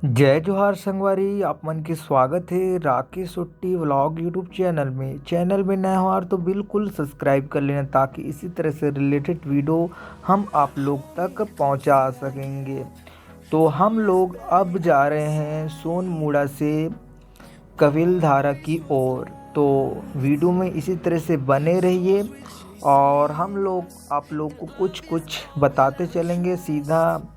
जय जोहार संगवारी, आप मन के स्वागत है राकेश सुट्टी व्लॉग यूट्यूब चैनल में नया हो और तो बिल्कुल सब्सक्राइब कर लेना ताकि इसी तरह से रिलेटेड वीडियो हम आप लोग तक पहुंचा सकेंगे। तो हम लोग अब जा रहे हैं सोनमुड़ा से कविलधारा की ओर। तो वीडियो में इसी तरह से बने रहिए और हम लोग आप लोग को कुछ कुछ बताते चलेंगे। सीधा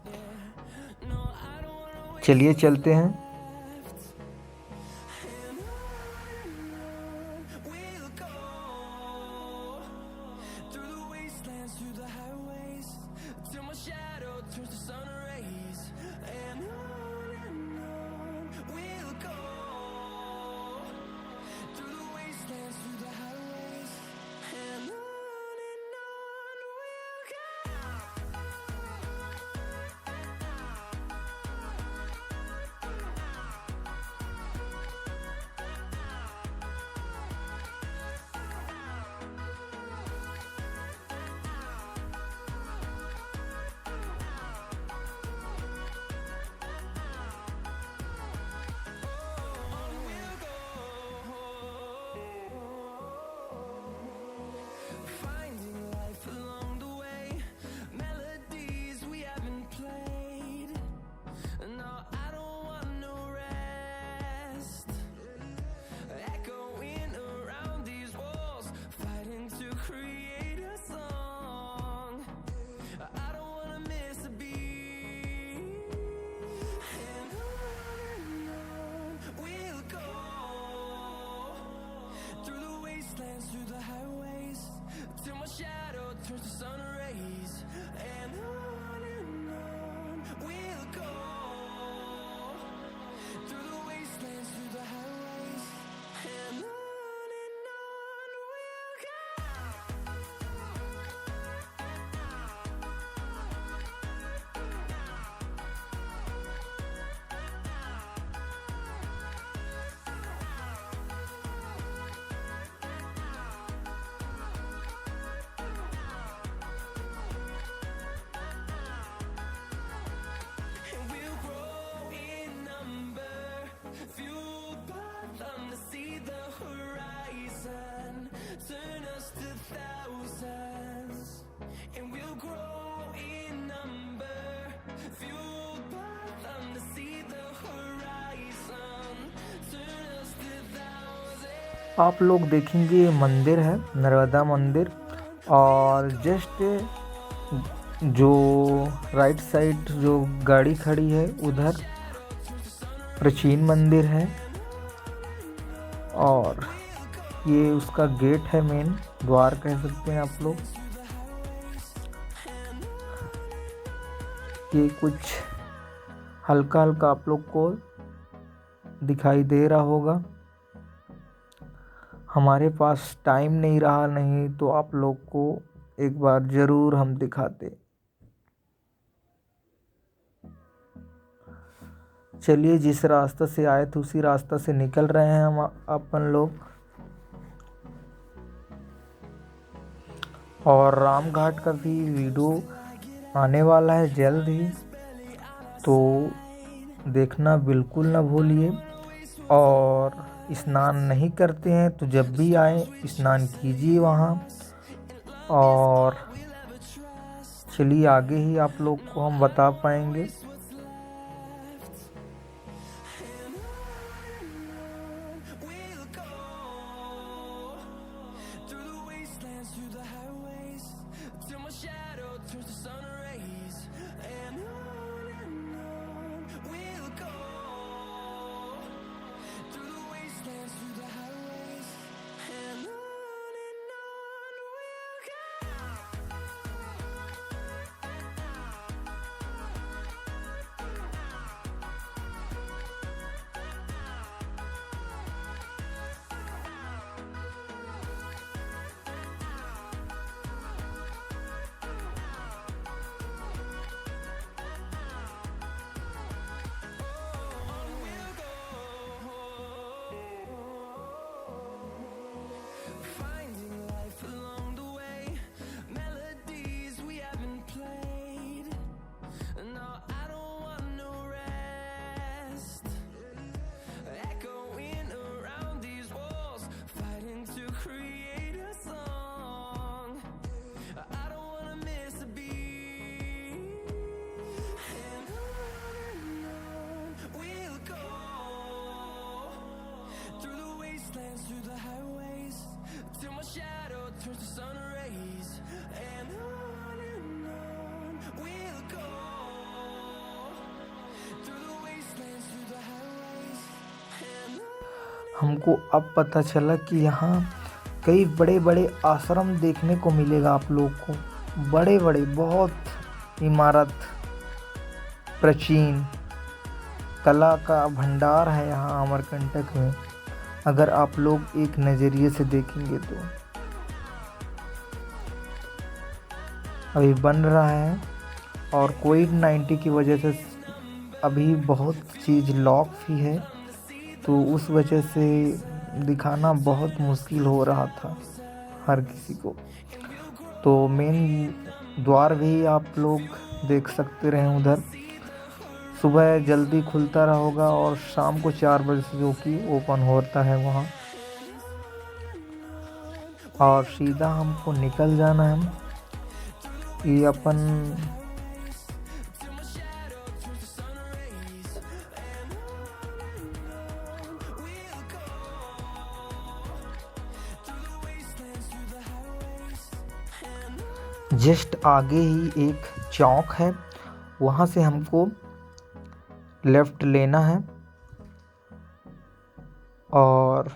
चलिए चलते हैं। आप लोग देखेंगे मंदिर है, नर्मदा मंदिर। और जस्ट जो राइट साइड जो गाड़ी खड़ी है उधर प्राचीन मंदिर है। और ये उसका गेट है, मेन द्वार कह सकते हैं आप लोग। ये कुछ हल्का हल्का आप लोग को दिखाई दे रहा होगा। हमारे पास टाइम नहीं रहा, नहीं तो आप लोग को एक बार ज़रूर हम दिखाते। चलिए, जिस रास्ता से आए थे उसी रास्ता से निकल रहे हैं हम अपन लोग। और रामघाट का भी वीडियो आने वाला है जल्द ही, तो देखना बिल्कुल ना भूलिए। और स्नान नहीं करते हैं तो जब भी आए स्नान कीजिए वहाँ। और चलिए आगे ही आप लोग को हम बता पाएंगे। हमको अब पता चला कि यहाँ कई बड़े बड़े आश्रम देखने को मिलेगा आप लोग को। बड़े बड़े बहुत इमारत, प्राचीन कला का भंडार है यहाँ अमरकंटक में, अगर आप लोग एक नज़रिए से देखेंगे तो। अभी बन रहा है और कोविड-19 की वजह से अभी बहुत चीज़ लॉक भी है, तो उस वजह से दिखाना बहुत मुश्किल हो रहा था हर किसी को। तो मेन द्वार भी आप लोग देख सकते रहे उधर। सुबह जल्दी खुलता होगा और शाम को 4 बजे से जो कि ओपन होता है वहाँ। और सीधा हमको निकल जाना है। ये अपन जस्ट आगे ही एक चौक है, वहाँ से हमको लेफ़्ट लेना है और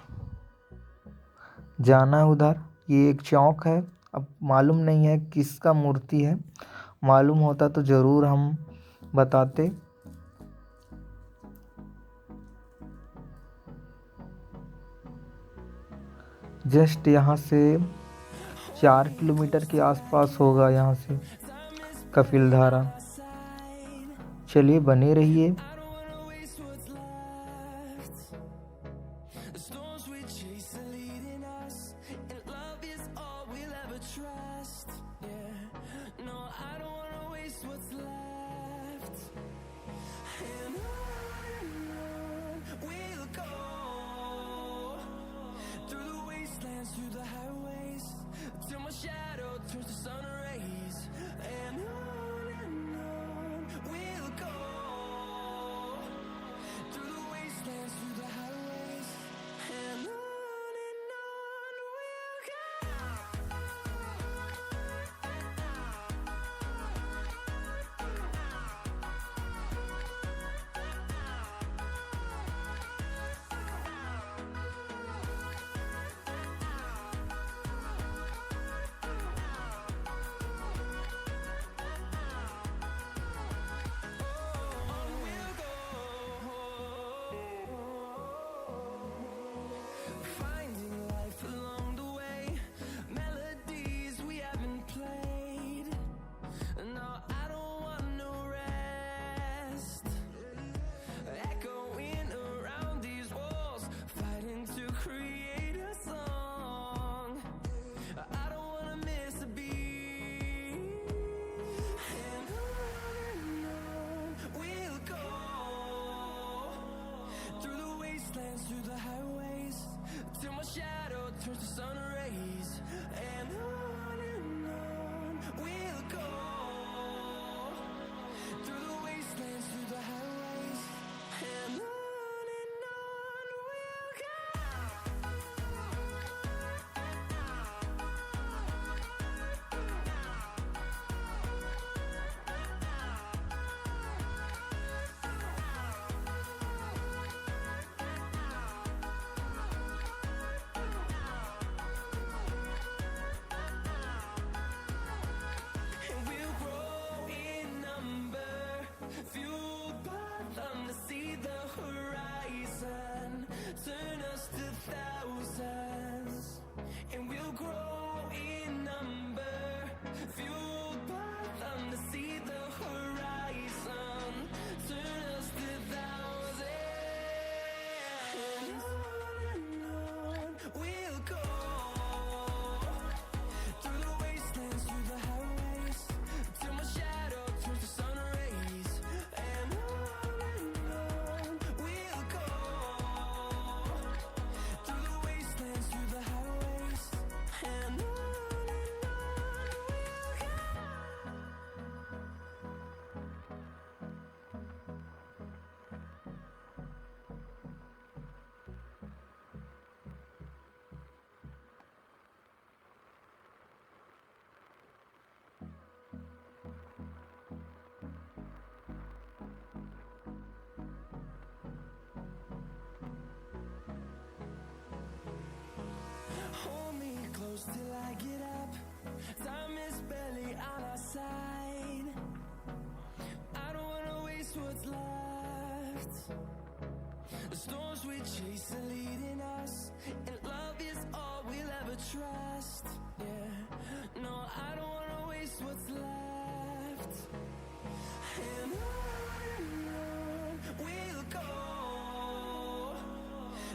जाना है उधर। ये एक चौक है, अब मालूम नहीं है किसका मूर्ति है, मालूम होता तो ज़रूर हम बताते। जस्ट यहाँ से 4 किलोमीटर के आसपास होगा यहाँ से कपिलधारा। चलिए बने रहिए। The storms we chase are leading us, and love is all we'll ever trust. Yeah, no, I don't wanna waste what's left. And on we'll go,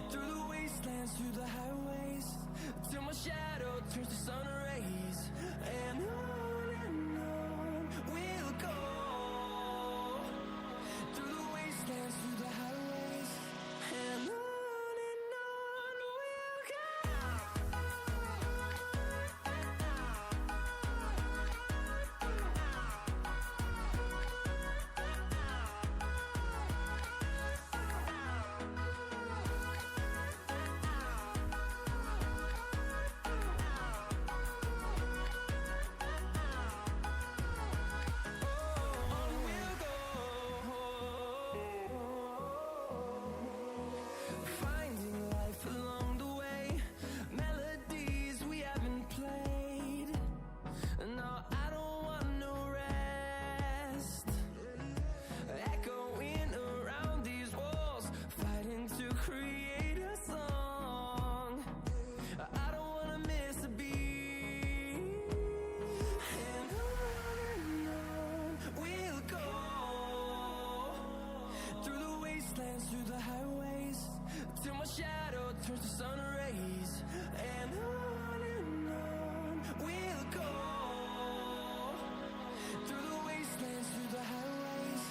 through the wastelands, through the highways, till my shadow turns to sun rays. And on we'll go, through the wastelands, through the highways, and on we'll go. Finding life along the way, melodies we haven't played. No, I don't want no rest. Echoing around these walls, fighting to create a song. I don't wanna miss a beat. And on we'll go, through the wastelands, through the highways, till my shadow turns to sun rays. And on we'll go, through the wastelands, through the highways,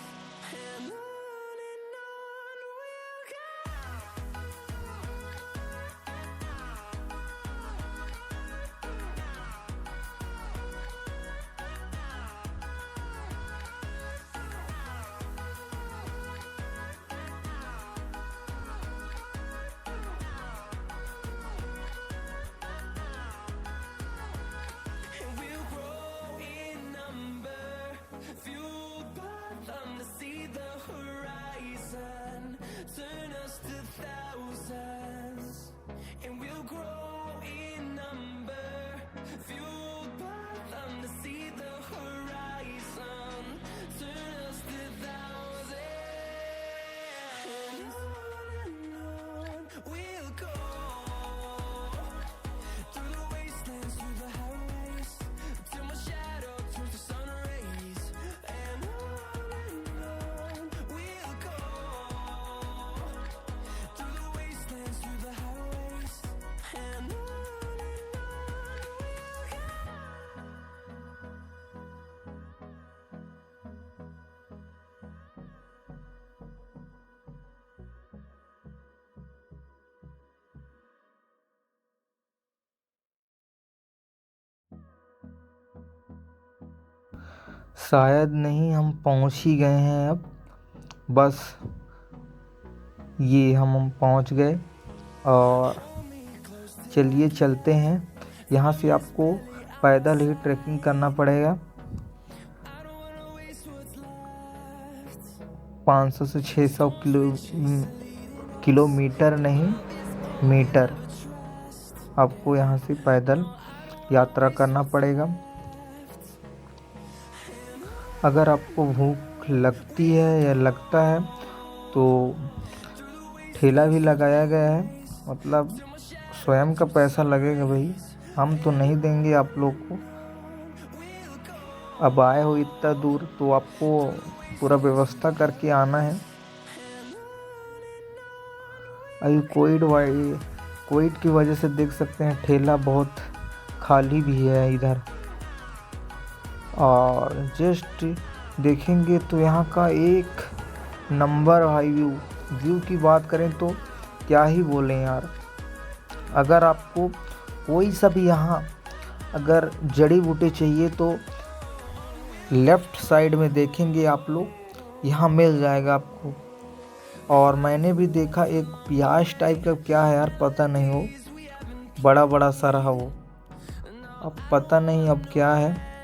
and on we'll go. And we'll grow in number, fueled by them to see the horizon, turn us to thousands. And we'll grow in number, fueled by them to see the horizon, turn us to thousands. And on we'll go, through the wastelands, through the highways, till my shadow turns to sun rays. And on we'll go, through the wastelands, through the highways, and on we'll go. शायद नहीं, हम पहुंच ही गए हैं अब। बस ये हम पहुंच गए और चलिए चलते हैं। यहाँ से आपको पैदल ही ट्रैकिंग करना पड़ेगा। 500 से 600 किलोमीटर नहीं, मीटर आपको यहाँ से पैदल यात्रा करना पड़ेगा। अगर आपको भूख लगती है या लगता है तो ठेला भी लगाया गया है, मतलब स्वयं का पैसा लगेगा भाई, हम तो नहीं देंगे आप लोग को। अब आए हो इतना दूर तो आपको पूरा व्यवस्था करके आना है। अभी कोविड की वजह से देख सकते हैं ठेला बहुत खाली भी है इधर। और जस्ट देखेंगे तो यहाँ का एक नंबर भाई व्यू की बात करें तो क्या ही बोलें यार। अगर आपको कोई सा भी यहाँ अगर जड़ी बूटी चाहिए तो लेफ़्ट साइड में देखेंगे आप लोग, यहाँ मिल जाएगा आपको। और मैंने भी देखा एक प्याज टाइप का, क्या है यार पता नहीं, हो बड़ा बड़ा सा रहा वो, अब पता नहीं अब क्या है।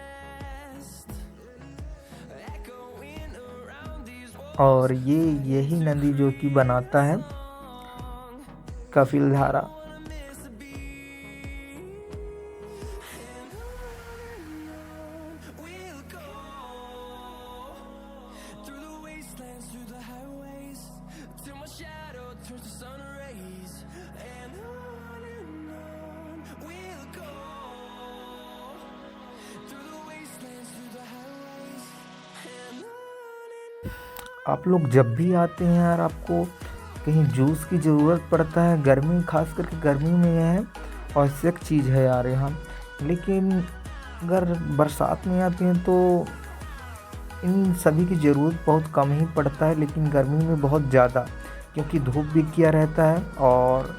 और यही नदी जो कि बनाता है कपिलधारा। आप लोग जब भी आते हैं यार, आपको कहीं जूस की ज़रूरत पड़ता है, गर्मी खास करके गर्मी में यह है आवश्यक चीज़ है यार यहाँ। लेकिन अगर बरसात में आते हैं तो इन सभी की ज़रूरत बहुत कम ही पड़ता है, लेकिन गर्मी में बहुत ज़्यादा, क्योंकि धूप भी किया रहता है। और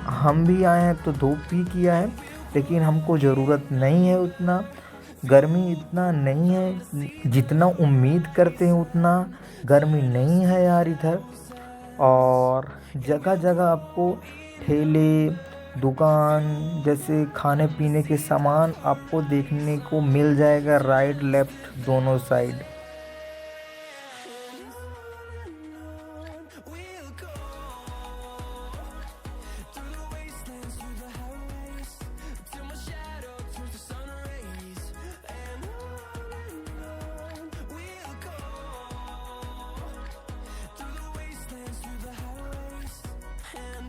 हम भी आए हैं तो धूप भी किया है, लेकिन हमको ज़रूरत नहीं है उतना, गर्मी इतना नहीं है जितना उम्मीद करते हैं, उतना गर्मी नहीं है यार इधर। और जगह जगह आपको ठेले, दुकान, जैसे खाने पीने के सामान आपको देखने को मिल जाएगा, राइट लेफ्ट दोनों side. we'll go through the wastelands, through the highways, till my shadow turns to sun rays. And on we'll go through the wastelands, through the highways. And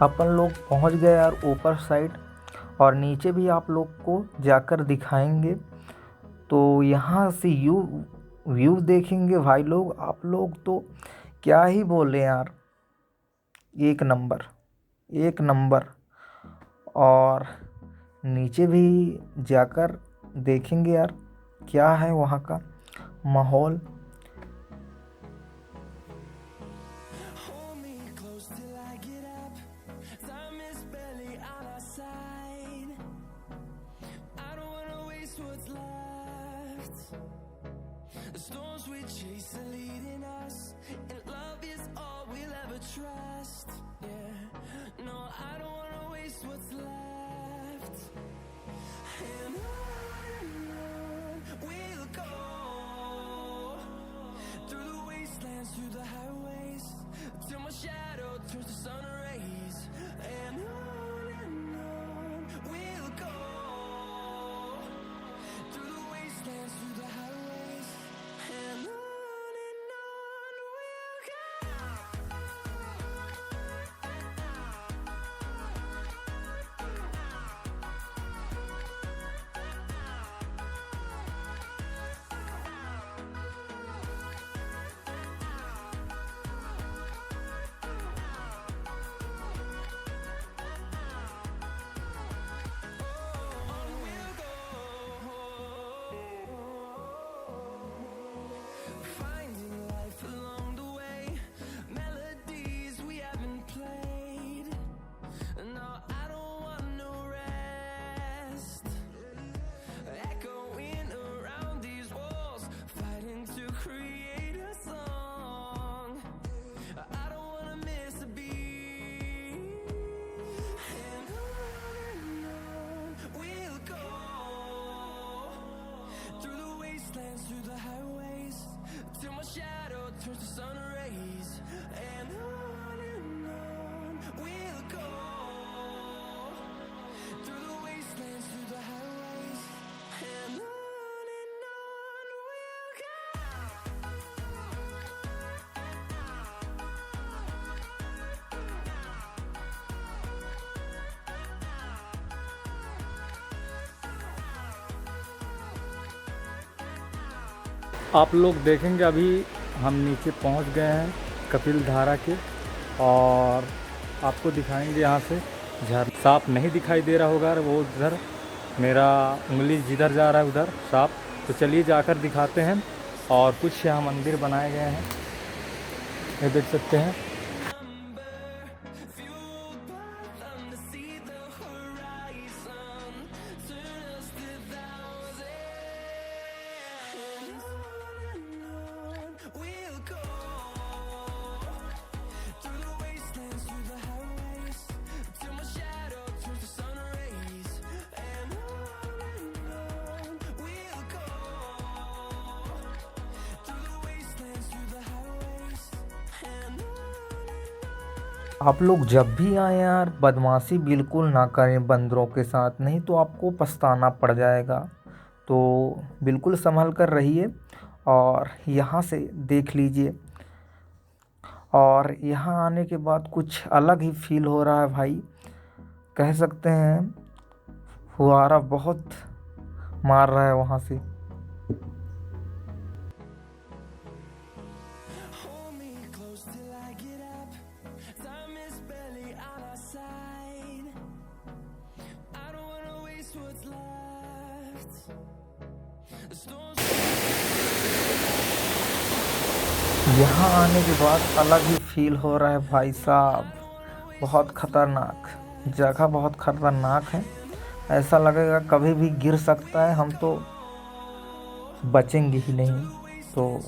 अपन लोग पहुंच गए यार ऊपर साइड, और नीचे भी आप लोग को जाकर दिखाएंगे। तो यहाँ से व्यू देखेंगे भाई लोग, आप लोग तो क्या ही बोले यार, एक नंबर, एक नंबर। और नीचे भी जाकर देखेंगे यार क्या है वहाँ का माहौल। hold me close till I get up. Time is barely on our side. I don't wanna waste what's left. The storms we chase are leading us, and love is all we'll ever trust. Yeah, no, I don't wanna waste what's left. And on we'll go through the wastelands, through the highways, till my shadow turns to sun rays. And on we'll go through the wastelands, through the highways. And on we'll go. Finding life along the way, melodies we haven't played. No, I don't want no rest. Echoing around these walls, fighting to create a song. I don't wanna miss a beat. And on we'll go through the wastelands, through the highways, till my shadow turns to sun rays. And on we'll go through the wastelands, through the highways. And on we'll go. आप लोग देखेंगे अभी हम नीचे पहुंच गए हैं कपिल धारा के, और आपको दिखाएंगे यहाँ से झर साफ नहीं दिखाई दे रहा होगा वो उधर, मेरा उंगली जिधर जा रहा है उधर साफ। तो चलिए जाकर दिखाते हैं। और कुछ यहाँ मंदिर बनाए गए हैं, ये देख सकते हैं। Fueled by them to see the horizon, turn us to thousands. We'll go through the wastelands, through the highways, till my shadow turns to sun rays. And on we'll go through the wastelands, through the highways. And आप लोग जब भी आए यार, बदमाशी बिल्कुल ना करें बंदरों के साथ, नहीं तो आपको पछताना पड़ जाएगा। तो बिल्कुल संभल कर रहिए। और यहाँ से देख लीजिए, और यहाँ आने के बाद कुछ अलग ही फील हो रहा है भाई, कह सकते हैं फुहारा बहुत मार रहा है वहाँ से। यहाँ आने के बाद अलग ही फील हो रहा है भाई साहब। बहुत खतरनाक जगह, बहुत खतरनाक है। ऐसा लगेगा कभी भी गिर सकता है, हम तो बचेंगे ही नहीं। तो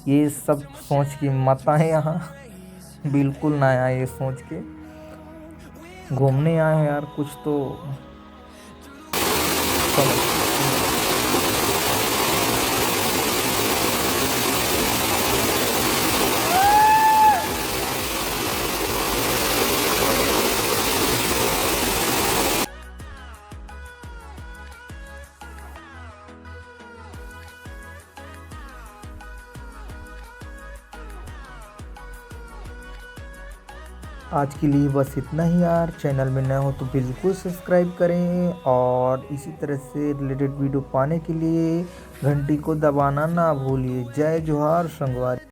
ये सब सोच के मत आए यहाँ, बिल्कुल ना आए ये सोच के। घूमने आए हैं यार, कुछ तो आज के लिए बस इतना ही यार। चैनल में नए हो तो बिल्कुल सब्सक्राइब करें, और इसी तरह से रिलेटेड वीडियो पाने के लिए घंटी को दबाना ना भूलिए। जय जोहार संगवारी।